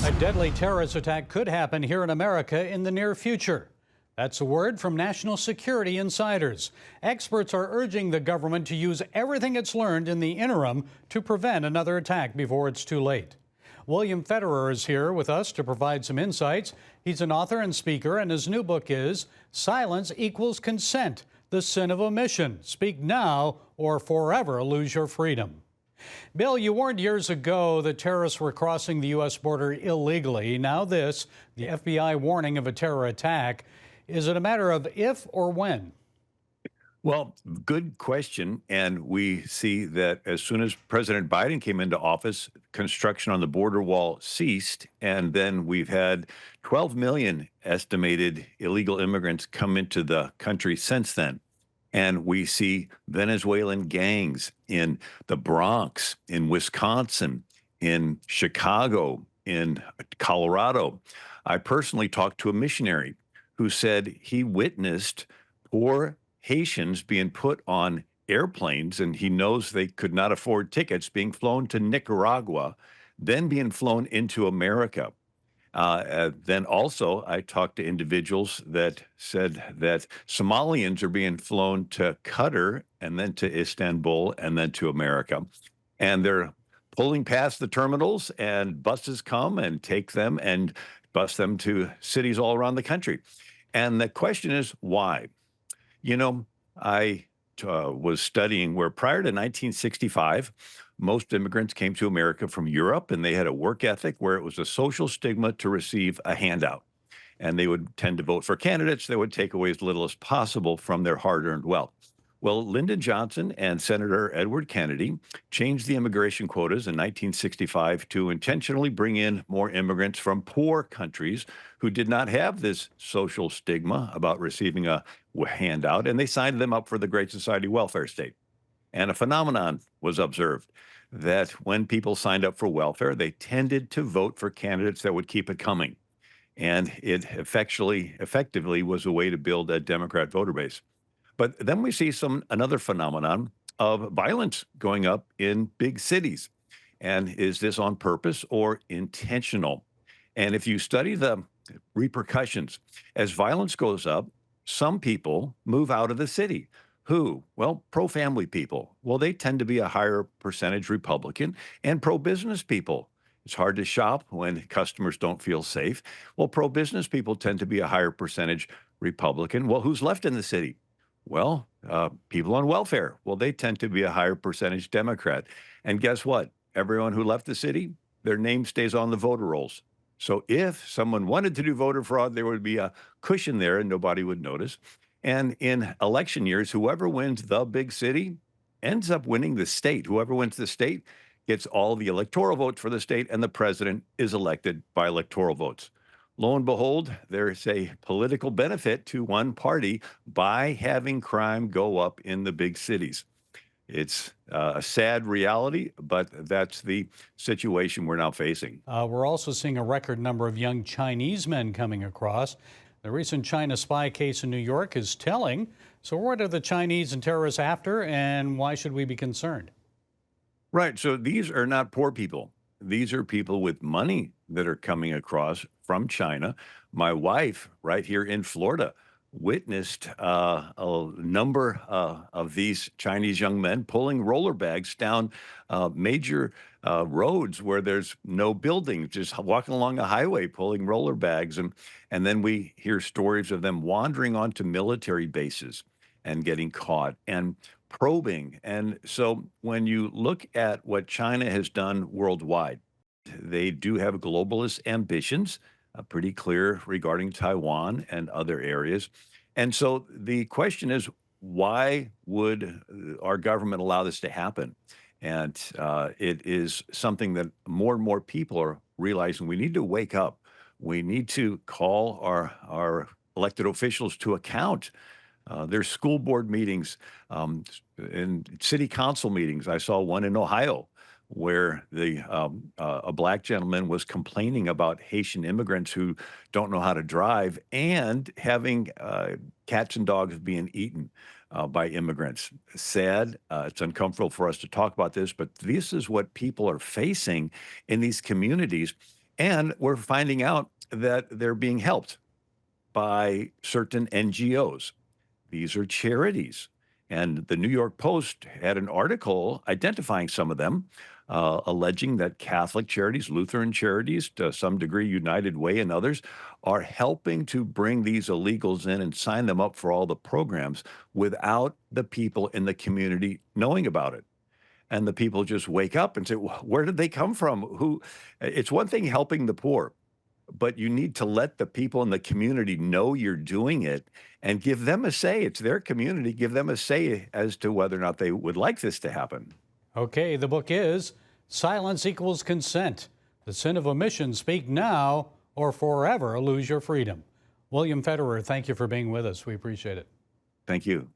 A deadly terrorist attack could happen here in America in the near future. That's a word from national security insiders. Experts are urging the government to use everything it's learned in the interim to prevent another attack before it's too late. William Federer is here with us to provide some insights. He's an author and speaker, and his new book is Silence Equals Consent, The Sin of Omission. Speak now or forever lose your freedom. Bill, you warned years ago that terrorists were crossing the U.S. border illegally. Now this, the FBI warning of a terror attack. Is it a matter of if or when? Well, good question. And we see that as soon as President Biden came into office, construction on the border wall ceased. And then we've had 12 million estimated illegal immigrants come into the country since then. And we see Venezuelan gangs in the Bronx, in Wisconsin, in Chicago, in Colorado. I personally talked to a missionary who said he witnessed poor Haitians being put on airplanes, and he knows they could not afford tickets, being flown to Nicaragua, then being flown into America. Then also, I talked to individuals that said that Somalians are being flown to Qatar and then to Istanbul and then to America. And they're pulling past the terminals, and buses come and take them and bus them to cities all around the country. And the question is, why? You know, I was studying where prior to 1965, most immigrants came to America from Europe, and they had a work ethic where it was a social stigma to receive a handout. And they would tend to vote for candidates that would take away as little as possible from their hard-earned wealth. Well, Lyndon Johnson and Senator Edward Kennedy changed the immigration quotas in 1965 to intentionally bring in more immigrants from poor countries who did not have this social stigma about receiving a handout, and they signed them up for the Great Society welfare state. And a phenomenon was observed that when people signed up for welfare, they tended to vote for candidates that would keep it coming. And it effectively was a way to build a Democrat voter base. But then we see another phenomenon of violence going up in big cities. And is this on purpose or intentional? And if you study the repercussions, as violence goes up, some people move out of the city. Who? Well, pro-family people. Well, they tend to be a higher percentage Republican, and pro-business people. It's hard to shop when customers don't feel safe. Well, pro-business people tend to be a higher percentage Republican. Well, who's left in the city? Well, people on welfare. Well, they tend to be a higher percentage Democrat. And guess what? Everyone who left the city, their name stays on the voter rolls. So if someone wanted to do voter fraud, there would be a cushion there and nobody would notice. And in election years, whoever wins the big city ends up winning the state. Whoever wins the state gets all the electoral votes for the state, and the president is elected by electoral votes. Lo and behold, there's a political benefit to one party by having crime go up in the big cities. It's a sad reality, but that's the situation we're now facing. We're also seeing a record number of young Chinese men coming across. The recent China spy case in New York is telling. So what are the Chinese and terrorists after, and why should we be concerned? Right. So these are not poor people. These are people with money that are coming across from China. My wife, right here in Florida, witnessed a number of these Chinese young men pulling roller bags down major roads where there's no buildings, just walking along a highway pulling roller bags. And then we hear stories of them wandering onto military bases and getting caught and probing. And so when you look at what China has done worldwide, they do have globalist ambitions, pretty clear regarding Taiwan and other areas. And so the question is, why would our government allow this to happen? And it is something that more and more people are realizing we need to wake up. We need to call our elected officials to account. There's school board meetings and city council meetings. I saw one in Ohio where a black gentleman was complaining about Haitian immigrants who don't know how to drive and having cats and dogs being eaten by immigrants. Sad. It's uncomfortable for us to talk about this, but this is what people are facing in these communities. And we're finding out that they're being helped by certain NGOs. These are charities. And the New York Post had an article identifying some of them, alleging that Catholic charities, Lutheran charities, to some degree, United Way and others, are helping to bring these illegals in and sign them up for all the programs without the people in the community knowing about it. And the people just wake up and say, Where did they come from? Who? It's one thing helping the poor, but you need to let the people in the community know you're doing it and give them a say. It's their community. Give them a say as to whether or not they would like this to happen. Okay, the book is Silence Equals Consent. The Sin of Omission. Speak now or forever lose your freedom. William Federer, thank you for being with us. We appreciate it. Thank you.